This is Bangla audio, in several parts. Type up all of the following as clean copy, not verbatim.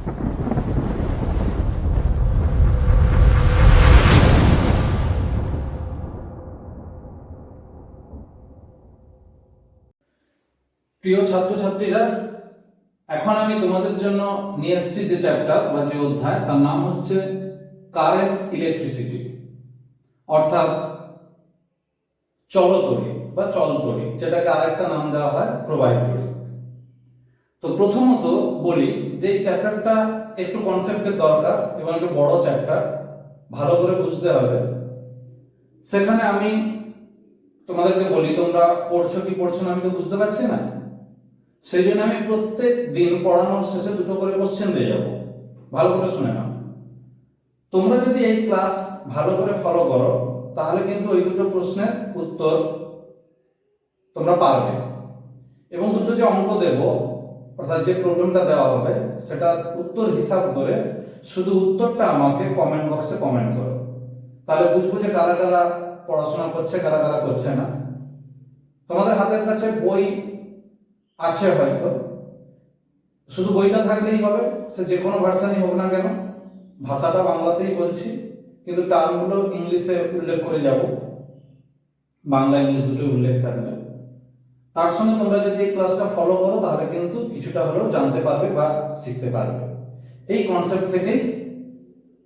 প্রিয় ছাত্রছাত্রীরা, এখন আমি তোমাদের জন্য নিয়ে এসেছি যে চ্যাপ্টার বা যে অধ্যায়, তার নাম হচ্ছে কারেন্ট ইলেকট্রিসিটি, অর্থাৎ চলতড়িৎ বা চলতড়িৎ, যেটাকে আরেকটা নাম দেওয়া হয় প্রবাহিত তড়িৎ। তো প্রথমত বলি যে এই চ্যাপ্টারটা একটু কনসেপ্টের দরকার এবং একটু বড় চ্যাপ্টার, ভালো করে বুঝতে হবে। সেখানে আমি তোমাদেরকে বলি, তোমরা পড়ছো কি পড়ছো না আমি তো বুঝতে পারছি না, সেই জন্য আমি প্রত্যেক দিন পড়ানোর শেষে দুটো করে কোশ্চেন দিয়ে যাবো, ভালো করে শুনে নাও। তোমরা যদি এই ক্লাস ভালো করে ফলো করো তাহলে কিন্তু ওই দুটো প্রশ্নের উত্তর তোমরা পারবে, এবং দুটো যে অঙ্ক দেব অর্থাৎ যে প্রবলেমটা দেওয়া হবে সেটার উত্তর হিসাব করে শুধু উত্তরটা আমাকে কমেন্ট বক্সে কমেন্ট করো, তাহলে বুঝবো যে কারা কারা পড়াশোনা করছে, কারা কারা করছে না। তোমাদের হাতের কাছে বই আছে হয়তো, শুধু বইটা থাকলেই হবে, সে যে কোনো ভার্সানই হোক না কেন। ভাষাটা বাংলাতেই বলছি, কিন্তু টার্মগুলো ইংলিশে উল্লেখ করে যাব, বাংলা ইংলিশ দুটো উল্লেখ থাকবে। তার সঙ্গে তোমরা যদি এই ক্লাসটা ফলো করো তাহলে কিন্তু কিছুটা হলেও জানতে পারবে বা শিখতে পারবে। এই কনসেপ্ট থেকেই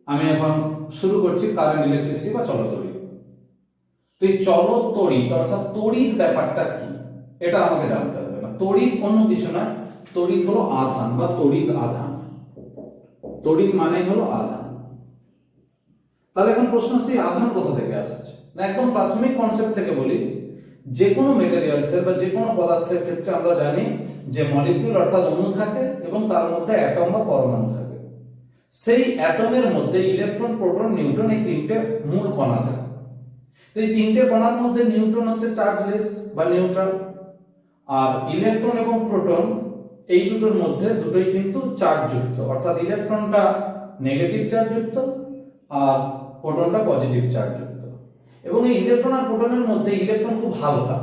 আমি এখন শুরু করছি কারেন্ট ইলেকট্রিসিটি বা চলতড়িৎ। তো এই চলতড়িৎ অর্থাৎ তড়িৎ ব্যাপারটা কি এটা আমাকে জানতে হবে। না, তড়িৎ অন্য কিছু না, তড়িৎ হলো আধান বা তড়িৎ আধান। তড়িৎ মানে হলো আধান। তাহলে এখন প্রশ্ন, সেই আধান কোথা থেকে আসছে? না, একদম প্রাথমিক কনসেপ্ট থেকে বলি। যে কোনো মেটেরিয়ালসের বা যে কোনো পদার্থের ক্ষেত্রে আমরা জানি যে মলিকিউল অর্থাৎ অণু থাকে এবং তার মধ্যে অ্যাটম বা পরমাণু থাকে। সেই অ্যাটমের মধ্যে ইলেকট্রন, প্রোটন, নিউট্রন এই তিনটে মূল কণা থাকে। তো এই তিনটে কণার মধ্যে নিউট্রন হচ্ছে চার্জলেস বা নিউট্রাল, আর ইলেকট্রন এবং প্রোটন এই দুটোর মধ্যে দুটোই কিন্তু চার্জ যুক্ত, অর্থাৎ ইলেকট্রনটা নেগেটিভ চার্জ যুক্ত আর প্রোটনটা পজিটিভ চার্জ যুক্ত। এবং এই ইলেকট্রন আর প্রোটনের মধ্যে ইলেকট্রন খুব হালকা,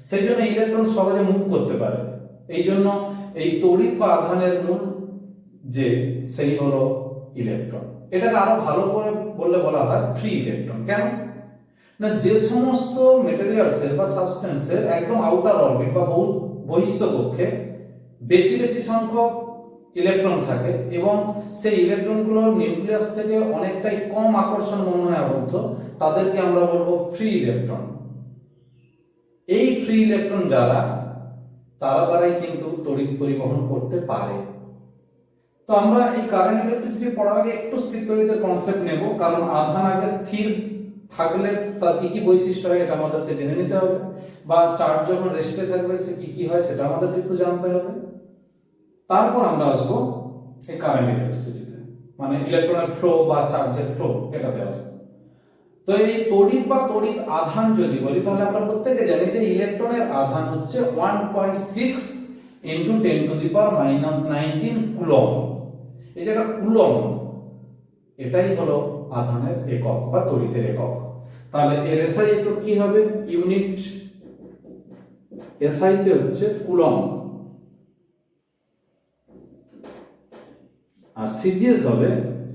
সেই জন্য ইলেকট্রন সহজে মুভ করতে পারে। এই জন্য এই তড়িৎ বা আধানের মূল যে সেই হলো ইলেকট্রন। এটাকে আরো ভালো করে বললে বলা হয় ফ্রি ইলেকট্রন। কেন না, যে সমস্ত মেটেরিয়ালসের বা সাবস্টেন্সের একদম আউটার অরবিট বা বহিস্থ কক্ষে বেশি বেশি সংখ্যক ইলেকট্রন থাকে এবং সেই ইলেকট্রনগুলোর নিউক্লিয়াস থেকে অনেকটাই কম আকর্ষণ বন্ধনে আবদ্ধ, তাদেরকে আমরা বলবো ফ্রি ইলেকট্রন। এই ফ্রি ইলেকট্রন যারা, তারাই কিন্তু তড়িৎ পরিবহন করতে পারে। তো আমরা এই কারেন্ট ইলেকট্রিসিটি পড়ার আগে একটু স্থির তড়িতের কনসেপ্ট নেব, কারণ আধান আগে স্থির থাকলে তার কি কি বৈশিষ্ট্য হয় এটা আমাদেরকে জেনে নিতে হবে, বা চার্জ যখন রেস্টে থাকবে সে কি কি হয় সেটা আমাদেরকে একটু জানতে হবে। তারপর আমরা আসবো এই কারেন্ট ইলেকট্রিসিটিতে, মানে ইলেকট্রনের ফ্লো বা চার্জের ফ্লো, এটাতে আসবো। তো এই তড়িৎ বা তড়িৎ আধান যদি বলি তাহলে আমরা প্রত্যেকে জানি যে ইলেকট্রনের আধান হচ্ছে 1.6 × 10⁻⁻19 কুলম। এই যে একটা কুলম, এটাই হলো আধানের একক বা তড়িতের একক। তাহলে এর এসআই একক কি হবে? ইউনিট এসআই তে হচ্ছে কুলম, আর সিজিএস হবে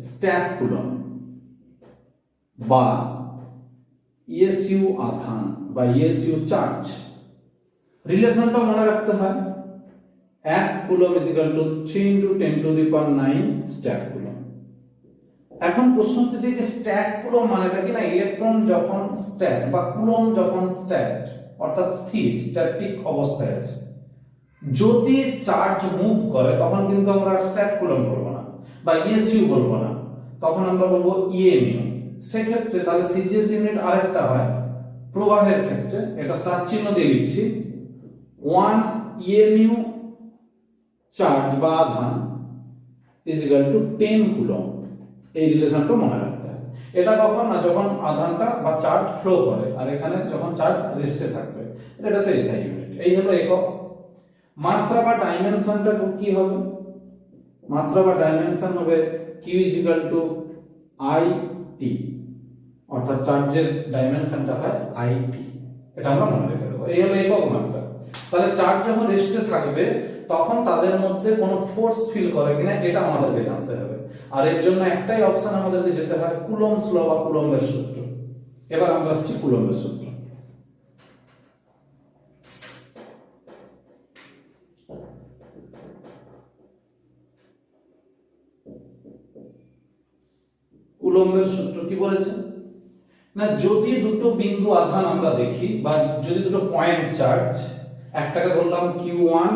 স্ট্যাক কুলম বা ইএসইউ আধান বা ইএসইউ চার্জ। রিলেশনটা মনে রাখতে হয়, 1 কুলম = 3 × 10⁹ স্ট্যাক কুলম। এখন প্রশ্ন হচ্ছে যে স্ট্যাক কুলম মানেটা কি? না, ইলেকট্রন যখন স্ট্যাক বা কুলম যখন স্ট্যাট অর্থাৎ স্থির স্ট্যাটিক অবস্থায় আছে, যদি চার্জ মুভ করে তখন কিন্তু আমরা স্ট্যাক কুলম বলবো না বা ইএসইউ বলবো না, তখন আমরা বলবো ইএমইউ। সেক্ষেত্রে তাহলে সিজিএস ইউনিট আরেকটা হয় প্রবাহের ক্ষেত্রে, এটা স্টার চিহ্ন দিয়ে লিখছি, 1 ইএমইউ চার্জ বা আধান = 10 কুলম। এই রিলেশনটা মনে রাখতে হবে। এটা কখন না, যখন আধানটা বা চার্জ ফ্লো করে, আর এখানে যখন চার্জ রেস্টে থাকবে, এটাতে এসআই ইউনিট। এই হলো একক। মাত্রা বা ডাইমেনশনটা কি হবে? মাত্রা বা ডাইমেনশন হবে Q = IT, অর্থাৎ চার্জের ডাইমেনশনটা হয় IT। এটা আমরা মনে রেখে দেবো। এই হলো একক মাত্রা। তাহলে চার্জ যখন রেস্টে থাকবে তখন তাদের মধ্যে কোনো ফোর্স ফিল করে কিনা এটা আমাদেরকে জানতে হবে। আর এর জন্য একটাই অপশন আমাদেরকে যেতে হয় কুলম্বস ল বা কুলম্বের সূত্র। এবার আমরা আসছি কুলম্বের সূত্র। কুলম্বের সূত্র কি বলেছে না, যদি দুটো বিন্দু আধান আমরা দেখি বা যদি দুটো পয়েন্ট চার্জ, একটাকে ধরলাম Q1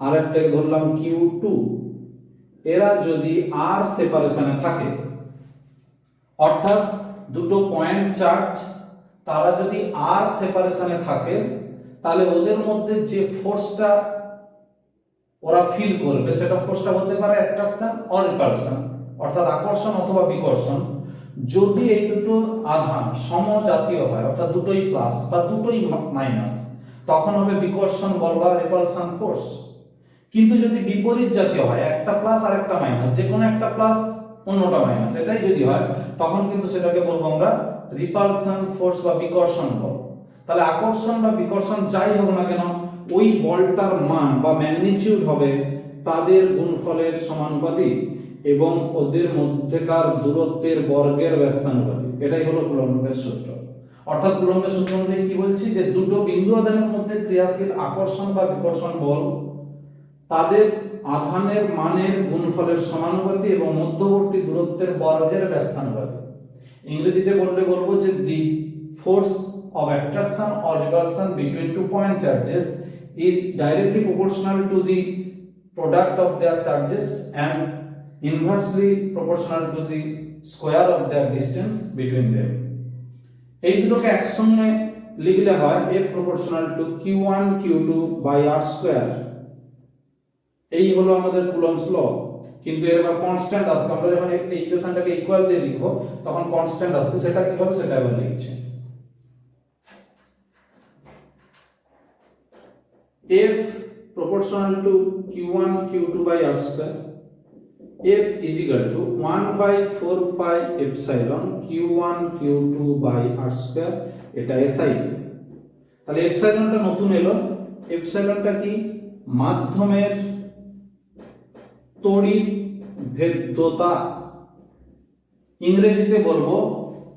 আর একটাকে ধরলাম Q2, এরা যদি r সেপারেশনে থাকে, অর্থাৎ দুটো পয়েন্ট চার্জ তারা যদি r সেপারেশনে থাকে, তাহলে ওদের মধ্যে যে ফোর্সটা ওরা ফিল করবে সেটা ফোর্সটা হতে পারে অ্যাট্রাকশন অর রিপালশন, অর্থাৎ আকর্ষণ অথবা বিকর্ষণ। যদি এই দুটো আধান সমজাতীয় হয়, অর্থাৎ দুটোই প্লাস বা দুটোই মাইনাস, তখন হবে বিকর্ষণ বল বা রিপালশন ফোর্স। কিন্তু যদি বিপরীত জাতীয় হয়, একটা প্লাস আর একটা মাইনাস, যে কোনো একটা প্লাস অন্যটা মাইনাস, এটাই যদি হয় তখন কিন্তু সেটাকে বলবো আমরা রিপালশন ফোর্স বা বিকর্ষণ বল। তাহলে আকর্ষণ বা বিকর্ষণ যাই হোক না কেন, ওই বলটার মান বা ম্যাগনিটিউড হবে তাদের গুণফলের সমানুপাতিক এবং ওদের মধ্যেকার দূরত্বের বর্গের ব্যস্তানুপাতিক। এটাই হলো কুলম্বের সূত্র। অর্থাৎ কুলম্বের সূত্র অনুযায়ী কি বলছি, যে দুটো বিন্দু আধানের মধ্যে ক্রিয়াশীল আকর্ষণ বা বিকর্ষণ বল তাদের আধানের মানের গুণফলের সমানুপাতিক এবং মধ্যবর্তী দূরত্বের বর্গের ব্যস্তানুপাতিক। ইংরেজিতে বললে বলবো যে the force of attraction or repulsion between two point charges is directly proportional to the product of their charges and inversely proportional to the square of their distance between them. এই দুটোকে একসঙ্গে লিখলে হয় F proportional to Q1 Q2 by R square। এই হলো আমাদের কুলম্বস ল। কিন্তু এবার কনস্ট্যান্ট আসবে, আমরা যখন এই ইকুয়েশনটাকে ইকুয়াল দিয়ে লিখবো তখন কনস্ট্যান্ট আসবে, সেটা কি হবে সেটা এবার লিখছি। F proportional to Q1 Q2 by R square, F is equal to 1 by 4 pi epsilon Q1 Q2 by R square, এটা SI। তাহলে এপসাইলনটা নতুন এলো, এপসাইলনটা কি, মাধ্যমের তড়িৎ ভেদ্যতা, ইংরেজিতে বলবো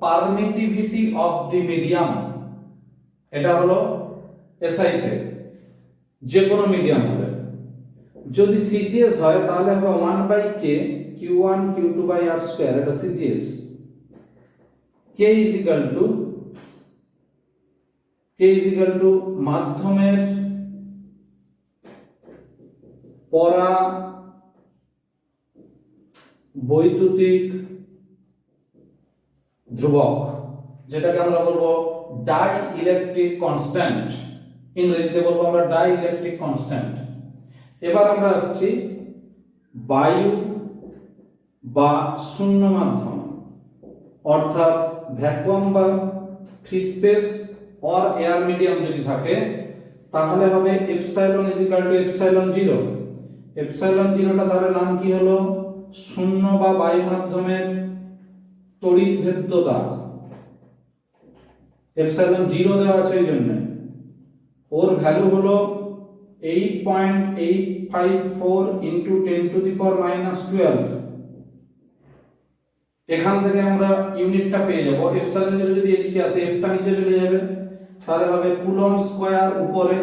পারমিটিভিটি অফ দি মিডিয়াম। এটা হলো SI তে যে কোনো মিডিয়াম হবে। যদি সিজিএস হয় তাহলে হবে 1 by K Q1 Q2 by R square, এটা CGS. K is equal to মাধ্যমের পরা বৈদ্যুতিক ধ্রুবক, যেটাকে আমরা বলবো ডাই ইলেকট্রিক কনস্ট্যান্ট, ইংরেজিতে বলবো আমরা ডাই ইলেকট্রিক কনস্ট্যান্ট। এবার আমরা আসছি বায়ু বা শূন্য মাধ্যম, অর্থাৎ ভ্যাকুয়াম বা free space or air medium যদি থাকে, তাহলে হবে epsilon is equal to epsilon zero. Epsilon জিরোটা তাহলে নাম কি হলো, শূন্য বা বায়ু মাধ্যমের তড়িৎ ভেদ্যতা। এপসাইলন জিরো দেওয়া আছে এই জন্য, ওর ভ্যালু হলো 8.854 ইন্টু 10 টু দি পাওয়ার -12। এখান থেকে আমরা ইউনিটটা পেয়ে যাব। এপসাইলন জিরো যদি এদিকে আসে, এফটা নিচে চলে যাবে, তাহলে হবে কুলম্ব স্কয়ার উপরে,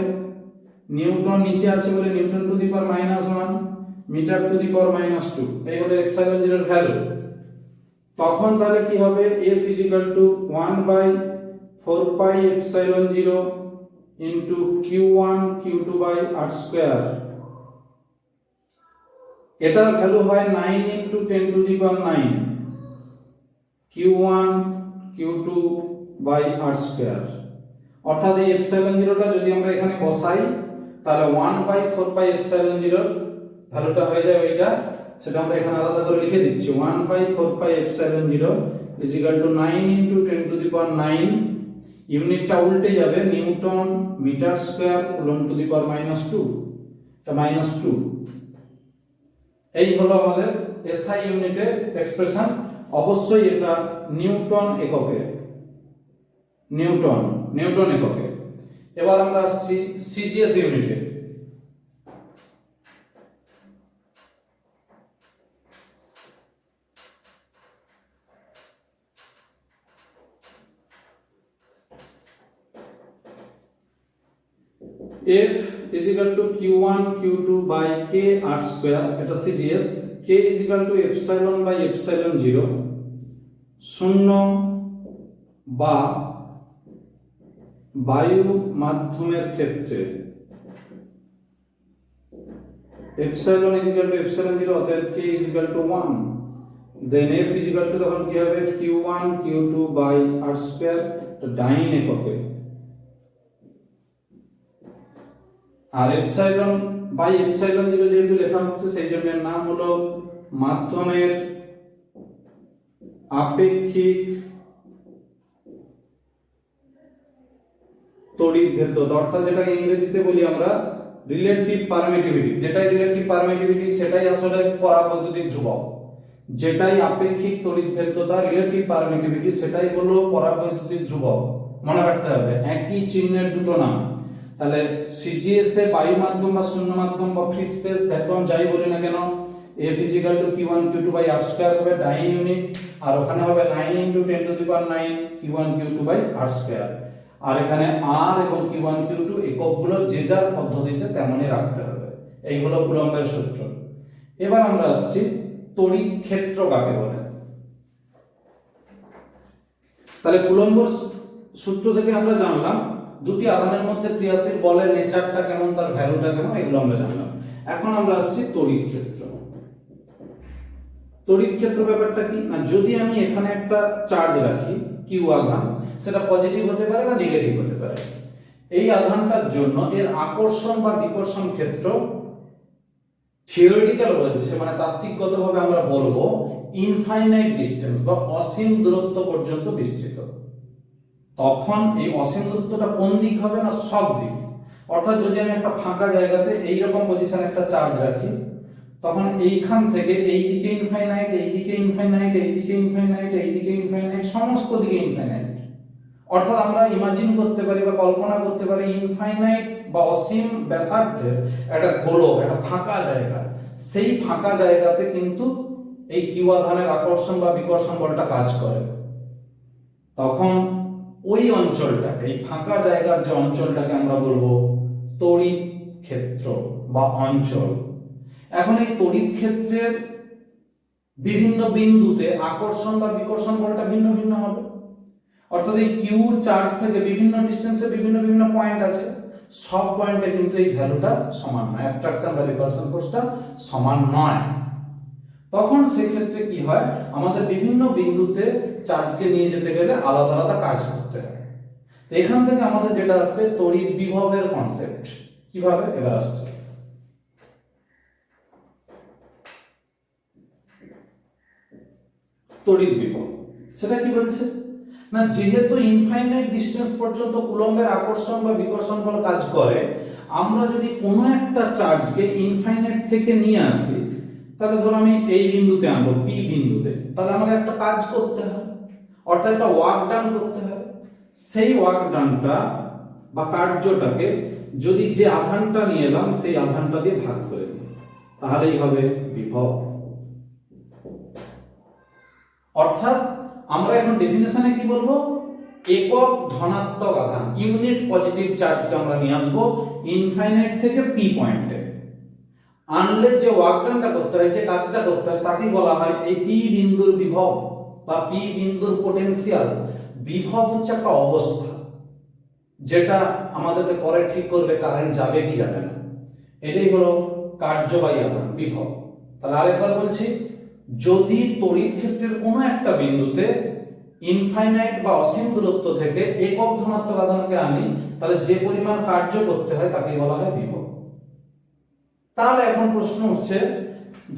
নিউটন নিচে আছে বলে newton to the power -1, metre to the power -2। এই হলো এপসাইলন জিরোর ভ্যালু। তখন তাহলে কি হবে, F is equal to 1 by 4 pi epsilon zero into Q1 Q2 by R square. এটার ভ্যালু হয় 9 into 10 to the power 9, Q1 Q2 by R square. অর্থাৎ এই এপসাইলন জিরোটা যদি আমরা এখানে বসাই, তাহলে 1 বাই 4 পাই এপসাইলন জিরোর ভ্যালুটা হয়ে যায় ওইটা, সেটা আমরা এখানে আলাদা করে লিখে দিচ্ছি। 1 by 4 pi epsilon zero is equal to 9 into 10 to the power 9, ইউনিটটা উল্টে যাবে, newton metre square coulomb to the power -2, তা -2। এই হলো আমাদের এসআই ইউনিটের এক্সপ্রেশন। অবশ্যই এটা নিউটন এককে, নিউটন এককে। এবার আমরা আসছি সিজিএস ইউনিটে। F is equal to Q1 Q2 by K R square, এটা CGS, K is equal to epsilon by epsilon 0, শূন্য বা বায়ু মাধ্যমের ক্ষেত্রে epsilon is equal to epsilon 0, অতএব K is equal to 1, then F is equal to তখন কি হবে Q1 Q2 by R square, ডাইন এককে, আর এপসাইলন বাই এপসাইলন 0 যেহেতু লেখা হচ্ছে সেই জন্য এর নাম হলো মাধ্যমের আপেক্ষিক তড়িৎভেদ্যতা, অর্থাৎ যেটাকে ইংরেজিতে বলি আমরা রিলেটিভ পারমিটিভিটি। যেটাই রিলেটিভ পারমিটিভিটি সেটাই আসলে পরাবৈদ্যুতিক ধ্রুবক, যেটাই আপেক্ষিক তড়িৎভেদ্যতা রিলেটিভ পারমিটিভিটি সেটাই হলো পরাবৈদ্যুতিক ধ্রুবক। মনে রাখতে হবে একই চিহ্নের দুটো নাম। তাহলে সিজিএস এ বায়ু মাধ্যম বা শূন্য মাধ্যম বা ফ্রি স্পেস ভ্যাকুয়াম যাই বলি না কেন, F is equal to Q1 Q2 by R square হবে ডাইন ইউনিট, আর ওখানে হবে 9 × 10⁹ Q1 Q2 by R square, আর এখানে R এবং Q1 Q2 এককগুলো যে যার পদ্ধতিতে তেমনই রাখতে হবে। এইগুলো কুলম্বের সূত্র। এবার আমরা আসছি তড়িৎ ক্ষেত্র কাকে বলে। তাহলে কুলম্বের সূত্র থেকে আমরা জানলাম দুটি আধানের মধ্যে ক্রিয়াশীল বলের নেচারটা কেমন, তার ভ্যালুটা কেমন, এগুলো আমরা জানলাম। এখন আমরা আসছি তড়িৎ ক্ষেত্র। তড়িৎ ক্ষেত্র ব্যাপারটা কি না, যদি আমি এখানে একটা চার্জ রাখি কিউ আধান, সেটা পজিটিভ হতে পারে বা নেগেটিভ হতে পারে। এই আধানটার জন্য এর আকর্ষণ বা বিকর্ষণ ক্ষেত্র থিওরিটিক্যাল বলছে, মানে তাত্ত্বিকগতভাবে আমরা বলবো ইনফাইনাইট ডিসটেন্স বা অসীম দূরত্ব পর্যন্ত বিস্তৃত। তখন এই অসীম দূরত্বটা কোন দিক হবে না, সব দিক। অর্থাৎ যদি আমি একটা ফাঁকা জায়গাতে এইরকম পজিশনে একটা চার্জ রাখি, তখন এইখান থেকে এই দিকে ইনফাইনাইট, এই দিকে ইনফাইনাইট, এই দিকে ইনফাইনাইট, এই দিকে ইনফাইনাইট, সমস্ত দিকে ইনফাইনাইট। অর্থাৎ আমরা ইমাজিন করতে পারি বা কল্পনা করতে পারি ইনফাইনাইট বা অসীম ব্যাসার্ধের একটা গোলক, একটা ফাঁকা জায়গা। সেই ফাঁকা জায়গাতে কিন্তু এই কিউ আধানের আকর্ষণ বা বিকর্ষণ বলটা কাজ করে। তখন ওই অঞ্চলটাকে, এই ফাঁকা জায়গার যে অঞ্চলটাকে আমরা বলবো তড়িৎ ক্ষেত্র বা অঞ্চল। এখন এই তড়িৎ ক্ষেত্রের বিভিন্ন বিন্দুতে আকর্ষণ বা বিকর্ষণ বলটা ভিন্ন ভিন্ন হবে। অর্থাৎ এই কিউ চার্জ থেকে বিভিন্ন ডিসটেন্সে বিভিন্ন বিভিন্ন পয়েন্ট আছে, সব পয়েন্টে কিন্তু এই ভ্যালুটা সমান নয়, অ্যাট্রাকশন বা রিপালশন ফোর্সটা সমান নয়। তখন সেক্ষেত্রে কি হয়, আমাদের বিভিন্ন বিন্দুতে চার্জকে নিয়ে যেতে গেলে আলাদা আলাদা কাজ করতে হয়। তো এখান থেকে আমাদের যেটা আসবে তড়িৎ বিভবের কনসেপ্ট। কিভাবে এবার আসছে, তড়িৎ বিভব সেটা কি বলছে না, যেহেতু ইনফাইনাইট ডিসটেন্স পর্যন্ত কুলম্বের আকর্ষণ বা বিকর্ষণ বল কাজ করে, আমরা যদি কোনো একটা চার্জকে ইনফাইনাইট থেকে নিয়ে আসি, তাহলে ধরো আমি এই বিন্দুতে আনবো পি বিন্দুতে, তাহলে আমাকে একটা কাজ করতে হয়, অর্থাৎ একটা ওয়ার্ক ডান করতে হয়। সেই ওয়ার্ক ডানটা বা কার্যটাকে যদি যে আধানটা নিয়ে এলাম সেই আধানটা দিয়ে ভাগ করে দিই, তাহলেই হবে বিভব। অর্থাৎ আমরা এখন ডেফিনেশনে কি বলবো, একক ধনাত্মক আধান, ইউনিট পজিটিভ চার্জকে আমরা নিয়ে আসবো ইনফাইনাইট থেকে পি পয়েন্টে আনলে যে ওয়ার্ক ডানটা করতে হয়, যে কাজটা করতে হয়, তাকেই বলা হয় এই পি বিন্দুর বিভব বা পি বিন্দুর পটেনশিয়াল। বিভব হচ্ছে একটা অবস্থা যেটা আমাদেরকে পরে ঠিক করবে কারেন্ট যাবে কি যাবে না, এটাই হলো কার্যবাহী আধান বিভব। তাহলে আরেকবার বলছি, যদি তড়িৎ ক্ষেত্রের কোনো একটা বিন্দুতে ইনফাইনাইট বা অসীম দূরত্ব থেকে একক ধনাত্মক আধানকে আনি, তাহলে যে পরিমাণ কার্য করতে হয় তাকেই বলা হয় বিভব। তাহলে এখন প্রশ্ন হচ্ছে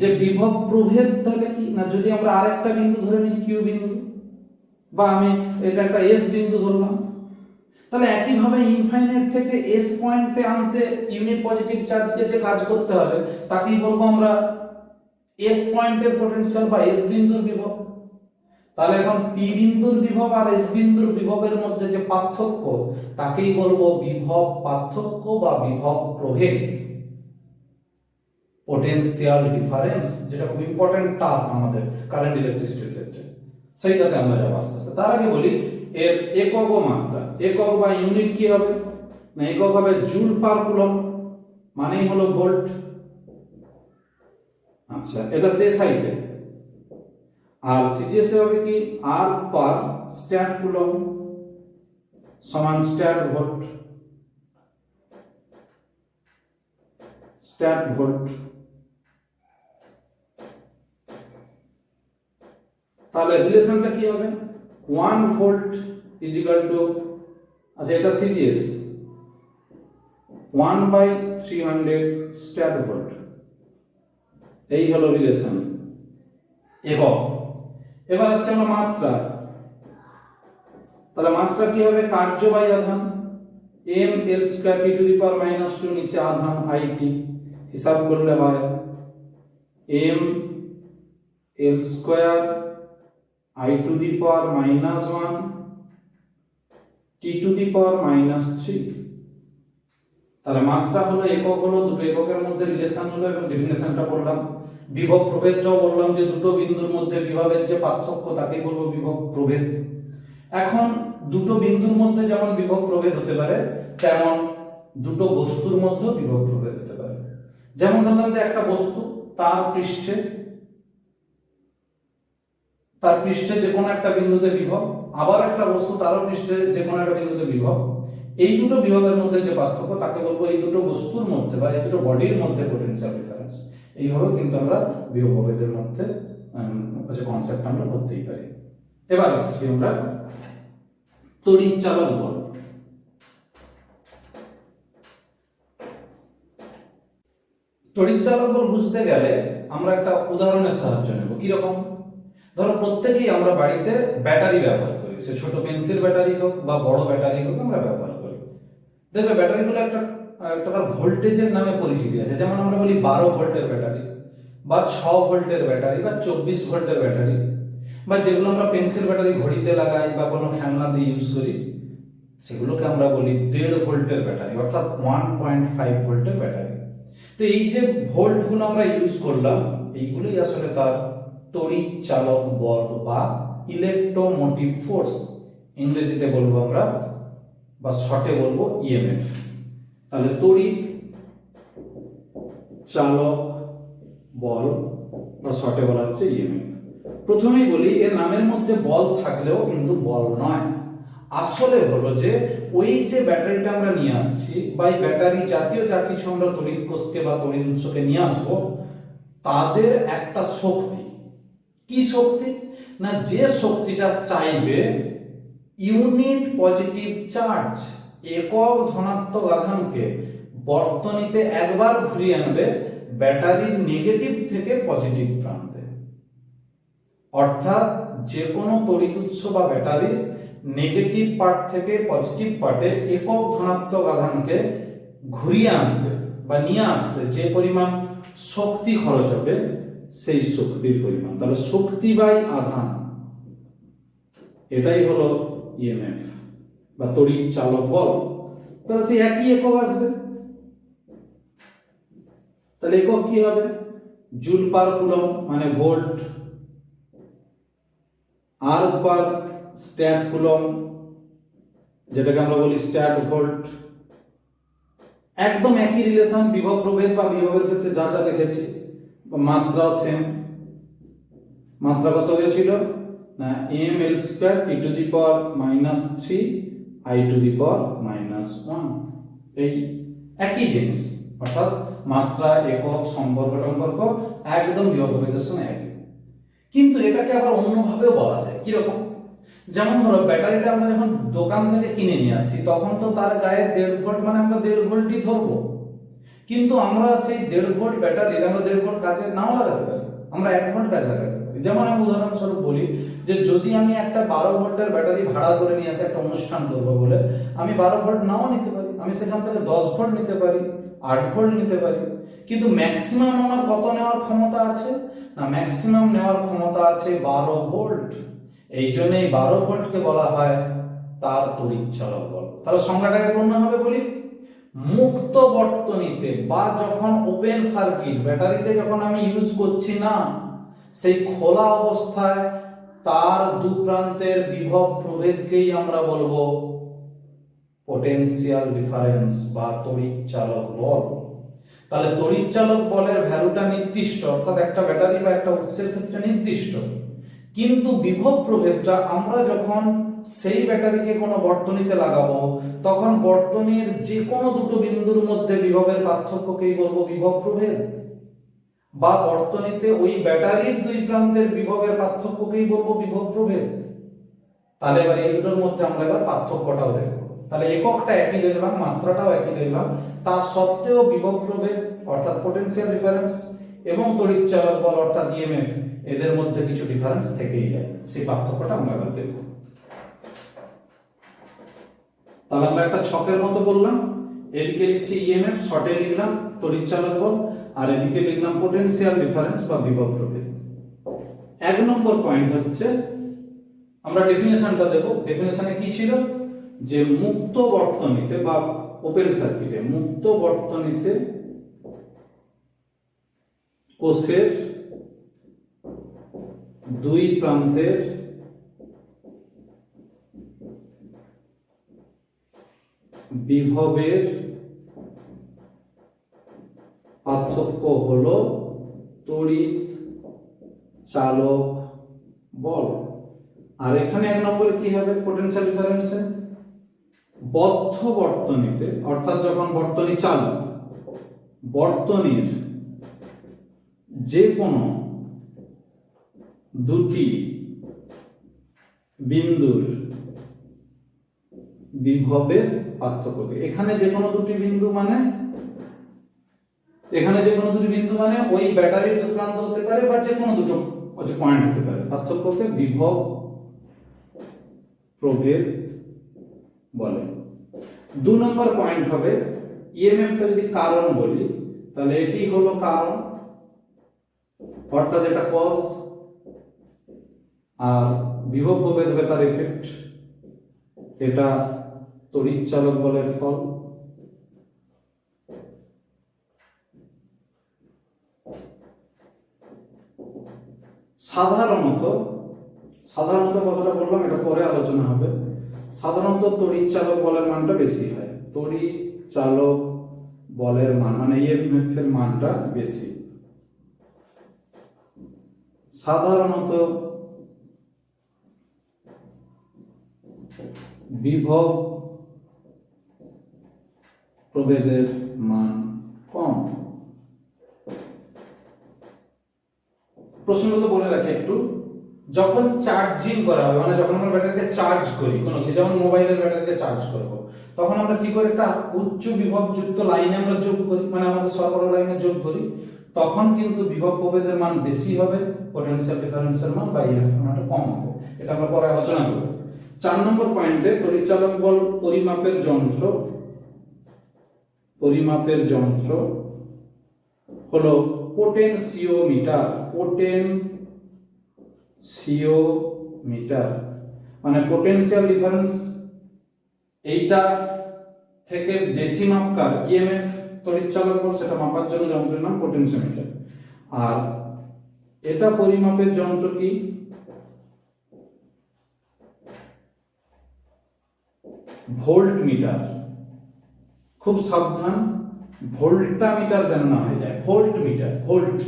যে বিভব প্রভেদ তাহলে কি না, যদি আমরা আরেকটা বিন্দু ধরে নিই কিউ বিন্দু, বা আমি এটা একটা এস বিন্দু ধরলাম, তাহলে একইভাবে ইনফাইনাইট থেকে এস পয়েন্টে আনতে ইউনিট পজিটিভ চার্জকে যে কাজ করতে হবে তাকেই বলবো আমরা এস পয়েন্টের পটেনশিয়াল বা এস বিন্দুর বিভব। তাহলে এখন পি বিন্দুর বিভব আর এস বিন্দুর বিভবের মধ্যে যে পার্থক্য তাকেই বলবো বিভব পার্থক্য বা বিভব প্রভেদ, পটেনশিয়াল ডিফারেন্স, যেটা খুব ইম্পর্টেন্ট টার্ম আমাদের কারেন্ট ইলেকট্রিসিটির ক্ষেত্রে। সেইটাতে আমরা যাবো আস্তে আস্তে। তার আগে বলি এর একক ও মাত্রা। একক বা ইউনিট কি হবে না একক হবে জুল পার কুলম, মানেই হলো ভোল্ট। আচ্ছা, এটা হচ্ছে সাইডে। আর সিজিএস হবে কি আর পার স্ট্যাট কুলম সমান স্ট্যাট ভোল্ট, স্ট্যাট ভোল্ট। তাহলে রিলেশনটা কি হবে 1 ভোল্ট ইজ ইকুয়াল টু, আচ্ছা এটা সিজিএস 1/300 স্ট্যাট ভোল্ট, এই হলো রিলেশন একক। এবার আসছে আমরা মাত্রা। তাহলে মাত্রা কি হবে কার্য বাই আধান, m l square t to the power -2 নিচে আধান it, হিসাব করলে হয় m l square i to the power -1 t to the power -3। তাহলে মাত্রা হলো একক, হলো দুটো এককের মধ্যে রিলেশন হলো এবং ডেফিনেশনটা বললাম। বিভব প্রভেদটাও বললাম যে দুটো বিন্দুর মধ্যে বিভবের যে পার্থক্য তাকেই বলবো বিভব প্রভেদ। এখন দুটো বিন্দুর মধ্যে যেমন বিভব প্রভেদ হতে পারে, তেমন দুটো বস্তুর মধ্যে বিভব প্রভেদ হতে পারে। যেমন ধরলাম যে একটা বস্তু তার পৃষ্ঠে যে কোনো একটা বিন্দুতে বিভব, আবার একটা বস্তু তারও পৃষ্ঠে যে কোনো একটা বিন্দুতে বিভব। এই দুটো বিভবের মধ্যে যে পার্থক্য তাকে বলবো এই দুটো বস্তুর মধ্যে বা এই দুটো বডির মধ্যে পোটেনশিয়াল ডিফারেন্স। এইভাবে কিন্তু আমরা বিভব প্রভেদের মধ্যে কনসেপ্ট আমরা করতেই পারি। এবার আসছি আমরা তড়িৎ চালক বল। তড়িৎ চালক বল বুঝতে গেলে আমরা একটা উদাহরণের সাহায্য নেব। কিরকম? ধরো প্রত্যেকেই আমরা বাড়িতে ব্যাটারি ব্যবহার করি, সে ছোট পেন্সিল ব্যাটারি হোক বা বড় ব্যাটারি হোক আমরা ব্যবহার করি। দেখবে ব্যাটারিগুলো একটা তার ভোল্টেজের নামে পরিচিতি আছে। যেমন আমরা বলি 12 ভোল্টের ব্যাটারি বা 6 ভোল্টের ব্যাটারি বা 24 ভোল্টের ব্যাটারি, বা যেগুলো আমরা পেন্সিল ব্যাটারি ঘড়িতে লাগাই বা কোনো খেলনা দিয়ে ইউজ করি সেগুলোকে আমরা বলি 1.5 ভোল্টের ব্যাটারি, অর্থাৎ 1.5 ভোল্টের ব্যাটারি। তো এই যে ভোল্টগুলো আমরা ইউজ করলাম এইগুলোই আসলে তার তড়িৎ চালক বল বা ইলেকট্রোমোটিভ ফোর্স, ইংরেজিতে বলবো আমরা বা শর্টে বলবো ইএমএফ। তাহলে তড়িৎ চালক বল বা শর্টে বলা হচ্ছে ইএমএফ। প্রথমেই বলি এর নামের মধ্যে বল থাকলেও কিন্তু বল নয়। আসলে হলো যে ওই যে ব্যাটারিটা আমরা নিয়ে আসছি বা এই ব্যাটারি জাতীয় যা কিছু আমরা তড়িৎ কোষকে বা তড়িৎ উৎসকে নিয়ে আসবো তাদের একটা শক্তি। কি শক্তি? না যে শক্তিটা চাইবে ইউনিট পজিটিভ চার্জ, একক ধনাত্মক আধানকে বর্তনীতে একবার ঘুরিয়ে আনবে ব্যাটারির নেগেটিভ থেকে পজিটিভ প্রান্তে। অর্থাৎ যে কোনো তড়িৎ উৎস বা ব্যাটারির নেগেটিভ পার্ট থেকে পজিটিভ পার্টে একক ধনাত্মক আধানকে ঘুরিয়ে আনতে বা নিয়ে আসতে যে পরিমাণ শক্তি খরচ হবে সেই শক্তির পরিমাণ, তাহলে শক্তি বাই আধান, এটাই হলো ইএমএফ বা তড়িৎ চালক বল। তাহলে সেই একই একক আসবে। তাহলে একক কি হবে? জুল পার কুলম মানে ভোল্ট, আর পার স্ট্যাট কুলম যেটাকে আমরা বলি স্ট্যাট ভোল্ট। একদম একই রিলেশন বিভব প্রভেদ বা বিভবের ক্ষেত্রে যা যা দেখেছি। মাত্রা সেম। মাত্রা কত হয়েছিল? না ml square t to the power -3 i to the power -1। এই একই জিনিস, অর্থাৎ মাত্রা একক সম্পর্ক একদম বিভব প্রভেদের সঙ্গে একই। কিন্তু এটাকে আবার অন্যভাবেও বলা যায়। কিরকম? যেমন ধরো ব্যাটারিটা আমরা যখন দোকান থেকে কিনে নিয়ে আসছি তখন তো তার গায়ে 1.5 ভোল্ট মানে আমরা 1.5 ভোল্টই ধরবো, কিন্তু আমরা সেই 1.5 ভোল্ট ব্যাটারির আমরা 1.5 ভোল্ট কাজে নাও লাগাতে পারি, আমরা 1 ভোল্ট কাজে লাগাতে পারি। যেমন আমি উদাহরণস্বরূপ বলি যে যদি আমি একটা 12 ভোল্টের ব্যাটারি ভাড়া করে নিয়ে আসি একটা অনুষ্ঠান করবো বলে, আমি 12 ভোল্ট নাও নিতে পারি, আমি সেখান থেকে 10 ভোল্ট নিতে পারি, 8 ভোল্ট নিতে পারি। কিন্তু ম্যাক্সিমাম আমার কত নেওয়ার ক্ষমতা আছে? না ম্যাক্সিমাম নেওয়ার ক্ষমতা আছে 12 ভোল্ট। এই জন্য এই 12 ভোল্টকে বলা হয় তার তড়িৎ চালক বল। তাহলে সংজ্ঞাটাকে পূর্ণ হবে বলি, মুক্ত বর্তনীতে বা যখন ওপেন সার্কিট ব্যাটারিতে যখন আমি ইউজ করছি না সেই খোলা অবস্থায় তার দু প্রান্তের বিভব প্রভেদকেই আমরা বলবো পোটেনশিয়াল ডিফারেন্স বা তড়িৎ চালক বল। তাহলে তড়িৎ চালক বলের ভ্যালুটা নির্দিষ্ট, অর্থাৎ একটা ব্যাটারি বা একটা উৎসের ক্ষেত্রে নির্দিষ্ট, কিন্তু বিভব প্রভেদটা আমরা যখন সেই ব্যাটারিকে কোনো বর্তনীতে লাগাবো তখন বর্তনীর যে কোনো দুটো বিন্দুর মধ্যে বিভবের পার্থক্যকেই বলবো বিভব প্রভেদ, বা বর্তনীতে ওই ব্যাটারির দুই প্রান্তের বিভবের পার্থক্যকেই বলবো বিভব প্রভেদ। তাহলে এবার এই দুটোর মধ্যে আমরা এবার পার্থক্যটাও দেখবো। তাহলে এককটা একই দেখলাম, মাত্রাটাও একই দেখলাম, তা সত্ত্বেও বিভব প্রভেদ অর্থাৎ পোটেনশিয়াল ডিফারেন্স এবং তড়িৎ চালক বল অর্থাৎ ইএমএফ এদের মধ্যে কিছু ডিফারেন্স থেকেই যায়। সেই পার্থক্যটা আমরা এবার দেখব। তাহলে আমরা একটা ছকের মতো বললাম, এদিকে লিখছি ইএমএফ, শর্টে লিখলাম তড়িৎ চালক বল, আর এদিকে লিখলাম পোটেনশিয়াল ডিফারেন্স বা বিভব প্রভেদ। 1 নম্বর পয়েন্ট হচ্ছে আমরা ডেফিনেশনটা দেব। ডেফিনেশনে কি ছিল, যে মুক্ত বর্তনীতে বা ওপেন সার্কিটে, মুক্ত বর্তনীতে কোষের দুই প্রান্তের বিভবের পার্থক্য হলো তড়িৎ চালক বল। আর এখানে 1 নম্বরে কি হবে, পোটেনশিয়াল ডিফারেন্সে বদ্ধ বর্তনীতে, অর্থাৎ যখন বর্তনী চালু, বর্তনীর যে কোনো দুটি বিন্দুর বিভবের পার্থক্য। এখানে যে কোনো দুটি বিন্দু মানে, এখানে যে কোনো দুটি বিন্দু মানে ওই ব্যাটারির দু প্রান্ত হতে পারে বা যে কোনো দুটো পয়েন্ট হতে পারে, পার্থক্যকে বিভব প্রভেদ বলে। 2 নম্বর পয়েন্ট হবে ইএমএফটা যদি কারণ বলি, তাহলে এটি হলো কারণ, অর্থাৎ এটা কজ, আর বিভব প্রভেদ হবে তার এফেক্ট, এটা তড়িৎ চালক বলের ফল। সাধারণত কথাটা বললাম, এটা পরে আলোচনা হবে। সাধারণত তড়িৎ চালক বলের মানটা বেশি হয়, তড়িৎ চালক বলের মান মানে ইএমএফ এর মানটা বেশি। সাধারণত বিভব প্রভেদের মান কম। প্রশ্নগুলো বলে রাখি একটু, যখন চার্জিং করা হবে মানে যখন আমরা ব্যাটারিকে চার্জ করি, কোনো যেমন মোবাইলের ব্যাটারিকে চার্জ করব, তখন আমরা কি করি, একটা উচ্চ বিভব যুক্ত লাইনে আমরা যোগ করি, মানে আমাদের সরবরাহ লাইনে যোগ করি, তখন কিন্তু বিভব প্রভেদের মান বেশি হবে, পোটেনশিয়াল ডিফারেন্সের মান বা ইএমএফ এর মানটা কম হবে। এটা আমরা পরে আলোচনা করব। 4 নম্বর পয়েন্টে তড়িৎ চালক বল পরিমাপের যন্ত্র হলো পোটেনশিওমিটার। পোটেনশিওমিটার মানে পোটেনশিয়াল ডিফারেন্স এইটা থেকে বেশি মাপকার ইএমএফ তড়িৎ চালক বল, সেটা মাপার জন্য যন্ত্রের নাম পোটেনশিওমিটার। আর এটা পরিমাপের যন্ত্র কি, ভোল্টমিটার। খুব সাবধান, ভোল্টামিটার যেন না হয়ে যায়, ভোল্টমিটার, ভোল্ট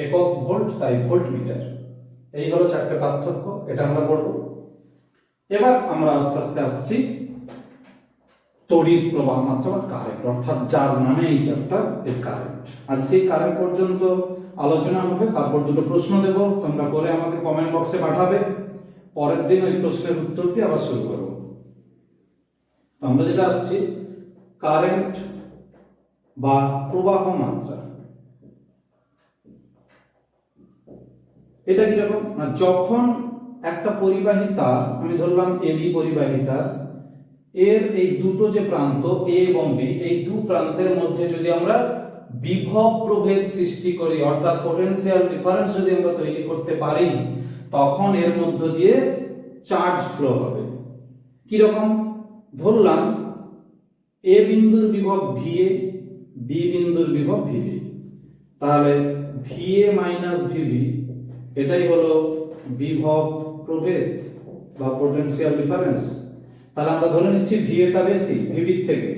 একক ভোল্ট, তাই ভোল্টমিটার। এই হলো 4টে পার্থক্য, এটা আমরা পড়ব। এবার আমরা আস্তে আস্তে আসছি তড়িৎ প্রবাহ মাত্রা বা কারেন্ট, অর্থাৎ যার নামে এই চ্যাপ্টার, এই কারেন্ট। আজকে এই কারেন্ট পর্যন্ত আলোচনা হবে, তারপর দুটো প্রশ্ন দেব, তোমরা করে আমাকে কমেন্ট বক্সে পাঠাবে, পরের দিন ওই প্রশ্নের উত্তরটি আবার শুরু করব। আমরা যেটা আসছি কারেন্ট বা প্রবাহ মাত্রা, এটা কিরকম না, যখন একটা পরিবাহী তার, আমি ধরলাম এবি পরিবাহী তার, এর এই দুটো যে প্রান্ত এ এবং বি, এই দু প্রান্তের মধ্যে যদি আমরা বিভব প্রভেদ সৃষ্টি করি, অর্থাৎ পোটেনশিয়াল ডিফারেন্স যদি আমরা তৈরি করতে পারি, তখন এর মধ্য দিয়ে চার্জ ফ্লো হবে। কি রকম, ধরলাম এ বিন্দুর বিভব ভিএ, বি বিন্দুর বিভব ভিবি, তাহলে ভিএ মাইনাস ভিবি এটাই হলো বিভব প্রভেদ বা পোটেনশিয়াল ডিফারেন্স। তাহলে আমরা ধরে নিচ্ছি VA টা বেশি VB থেকে।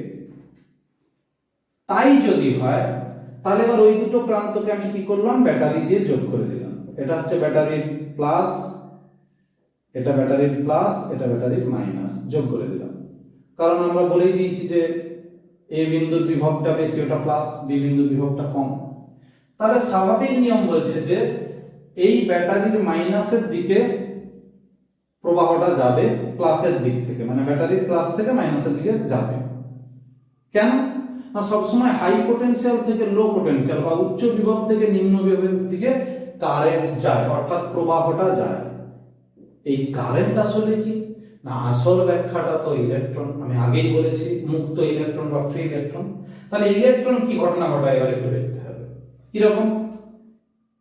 তাই যদি হয় তাহলে এবার ওই দুটো প্রান্তকে আমি কি করলাম, ব্যাটারি দিয়ে যোগ করে দিলাম। এটা হচ্ছে ব্যাটারির প্লাস, এটা ব্যাটারির প্লাস, এটা ব্যাটারির মাইনাস, যোগ করে দিলাম। কারণ আমরা বলেই দিয়েছি যে এ বিন্দুর বিভবটা বেশি, ওটা প্লাস, বি বিন্দুর বিভবটা কম। তাহলে স্বাভাবিক নিয়ম বলছে যে এই ব্যাটারির মাইনাসের দিকে প্রবাহটা যাবে প্লাসের দিক থেকে, মানে ব্যাটারির প্লাস থেকে মাইনাসের দিকে যাবে। কেন না, সবসময় হাই পোটেনশিয়াল থেকে লো পোটেনশিয়াল বা উচ্চ বিভব থেকে নিম্ন বিভবের দিকে কারেন্ট যায়, অর্থাৎ প্রবাহটা যায়। এই কারেন্ট আসলে কি না, আসল ব্যাখ্যাটা তো ইলেকট্রন। আমি আগেই বলেছি মুক্ত ইলেকট্রন বা ফ্রি ইলেকট্রন। তাহলে ইলেকট্রন কি ঘটনা ঘটায় এবার একটু দেখতে হবে। কিরকম,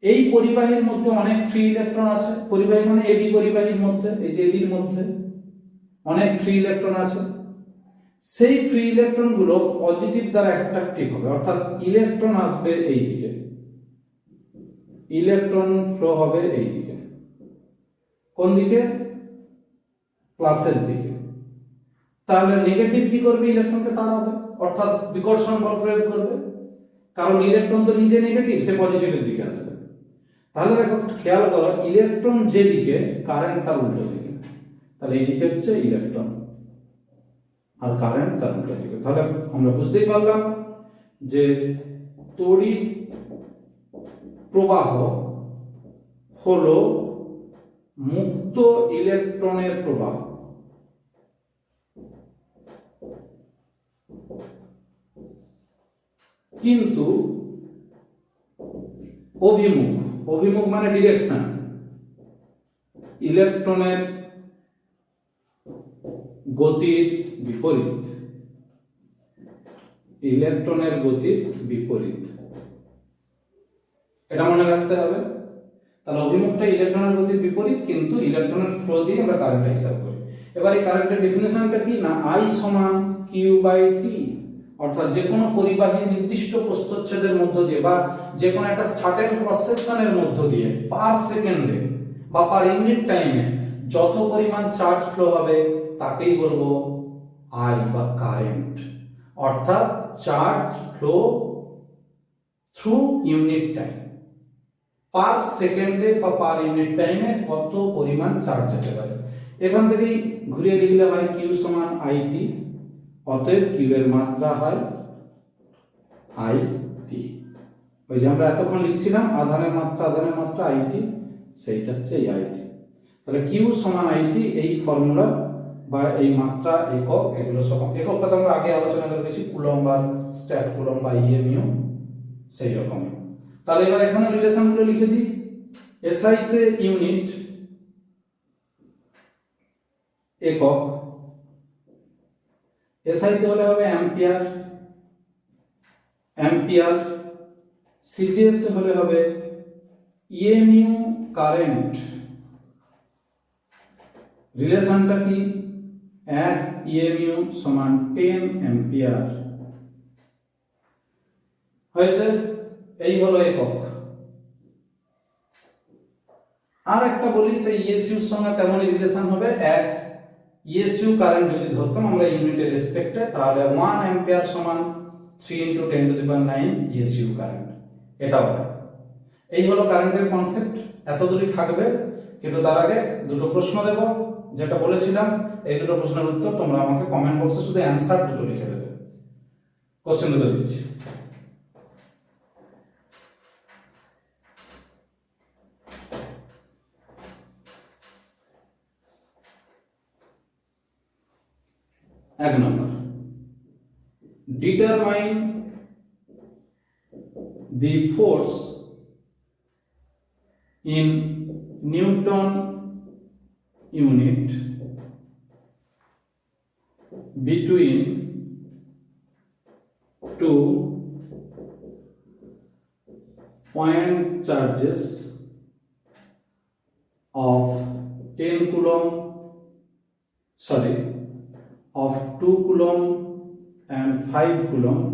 এই পরিবাহীর মধ্যে অনেক ফ্রি ইলেকট্রন আছে, পরিবাহী মানে এবি পরিবাহীর মধ্যে, এই যে এবির মধ্যে অনেক ফ্রি ইলেকট্রন আছে। সেই ফ্রি ইলেকট্রন গুলো পজিটিভ দ্বারা অ্যাট্রাকটিভ হবে, অর্থাৎ ইলেকট্রন আসবে এই দিকে, ইলেকট্রন ফ্লো হবে এই দিকে। কোন দিকে, প্লাসের দিকে। তাহলে নেগেটিভ কি করবে, ইলেকট্রনকে তাড়াবে, অর্থাৎ বিকর্ষণ বল প্রয়োগ করবে। কারণ ইলেকট্রন তো নিজে নেগেটিভ, সে পজিটিভের দিকে আসবে। তাহলে দেখো খেয়াল করো, ইলেকট্রন যে দিকে কারেন্ট তার উল্টো দিকে। তাহলে এই দিকে হচ্ছে ইলেকট্রন আর কারেন্ট তার উল্টো দিকে। তাহলে আমরা বুঝতেই পারলাম যে তড়িৎ প্রবাহ হলো মুক্ত ইলেকট্রনের প্রবাহ। কিন্তু অভিমুখ, অভিমুখ মানে ডিরেকশন, ইলেকট্রনের গতির বিপরীত, ইলেকট্রনের গতির বিপরীত, এটা মনে রাখতে হবে। তাহলে অভিমুখটা ইলেকট্রনের গতির বিপরীত, কিন্তু ইলেকট্রনের ফ্লো দিয়ে আমরা কারেন্টটা হিসাব করি। এবার এই কারেন্টের ডেফিনেশনটা কি না, I সমান Q/T, অর্থাৎ যে কোনো পরিবাহী নির্দিষ্ট প্রস্থচ্ছেদের মধ্য দিয়ে বা যে কোনো একটা সার্টেন ক্রস সেকশনের মধ্য দিয়ে পার সেকেন্ডে বা পার ইউনিট টাইমে যত পরিমাণ চার্জ ফ্লো হবে তাকেই বলবো I বা কারেন্ট, অর্থাৎ charge flow through unit time. Per সেকেন্ডে বা পার ইউনিট টাইমে কত পরিমাণ চার্জ যেতে পারে। এখান থেকেই ঘুরিয়ে লিখলে হয় Q সমান IT, অতএব Q এর মাত্রা হয় IT। ওই যে আমরা এতক্ষণ লিখছিলাম আধানের মাত্রা, আধানের মাত্রা IT, সেইটা হচ্ছে এই IT। তাহলে Q সমান IT, এই ফর্মুলা বা এই মাত্রা একক, এগুলো সব এককটা তো আমরা আগে আলোচনা করেছি, কুলম্ব বা স্ট্যাট কুলম্ব বা EMU সেই রকম। তাহলে এবার এখানে রিলেশনগুলো লিখে দিই। SI তে ইউনিট, একক, SI তে হলে হবে অ্যাম্পিয়ার, অ্যাম্পিয়ার, CGS হলে হবে EMU কারেন্ট। রিলেশনটা কি, 1 EMU সমান 10 অ্যাম্পিয়ার। হয়েছে, এই হলো একক। আর একটা বলি, সেই ESU এর সঙ্গে তেমনই রিলেশন হবে। 1 ESU কারেন্ট যদি ধরতাম আমরা ইউনিটের রেসপেক্টে, তাহলে 1 অ্যাম্পিয়ার সমান 3 × 10⁹ ESU কারেন্ট, এটাও হয়। এই হলো কারেন্টের কনসেপ্ট, এতদূরই থাকবে। কিন্তু তার আগে দুটো প্রশ্ন দেব, যেটা বলেছিলাম এই দুটো প্রশ্নের উত্তর তোমরা আমাকে কমেন্ট বক্সে শুধু অ্যানসার দুটো লিখে দেবে। কোশ্চেন দুটো দিচ্ছি। এক নম্বর, determine the force in Newton unit between two point charges of 10 coulomb, of 2 coulomb and 5 coulomb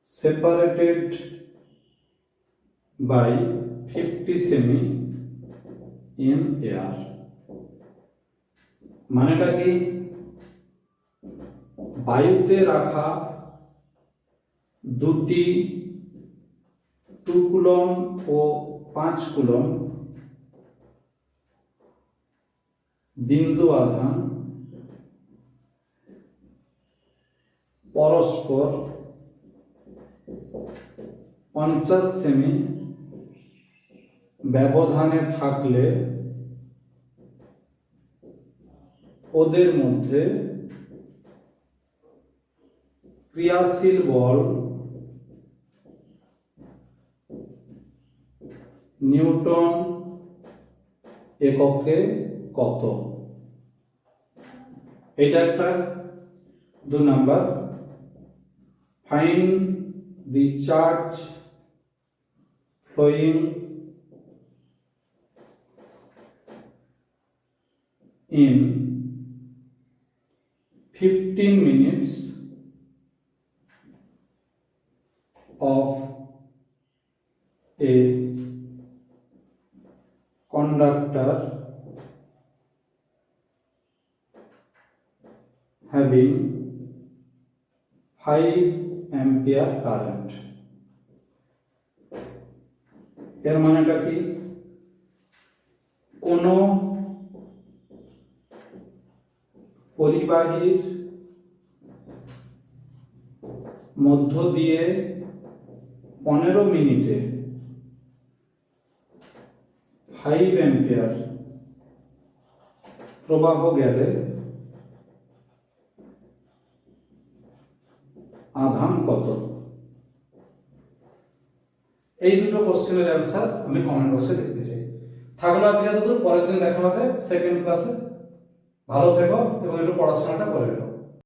separated by 50 semi in air. মানেটা কি, বায়ুতে রাখা দুটি 2 কুলম ও 5 কুলম বিন্দু আধান পরস্পর 50 সেমি ব্যবধানে থাকলে ওদের মধ্যে ক্রিয়াশীল বল নিউটন এককে কত? এটা একটা 2 number. Find the charge flowing in 15 minutes of a conductor having 5 ampere current। এর মানেটা কি, কোন পরিবাহীর মধ্য দিয়ে 15 মিনিটে 5 অ্যাম্পিয়ার প্রবাহ গেলে আধান কত? এই দুটো কোশ্চেনের অ্যান্সার আমি কমেন্ট বক্সে দেখতে চাই। থাকলো আজকে এতদূর, পরের দিন দেখা হবে সেকেন্ড ক্লাসে। ভালো থেকো এবং একটু পড়াশোনাটা করে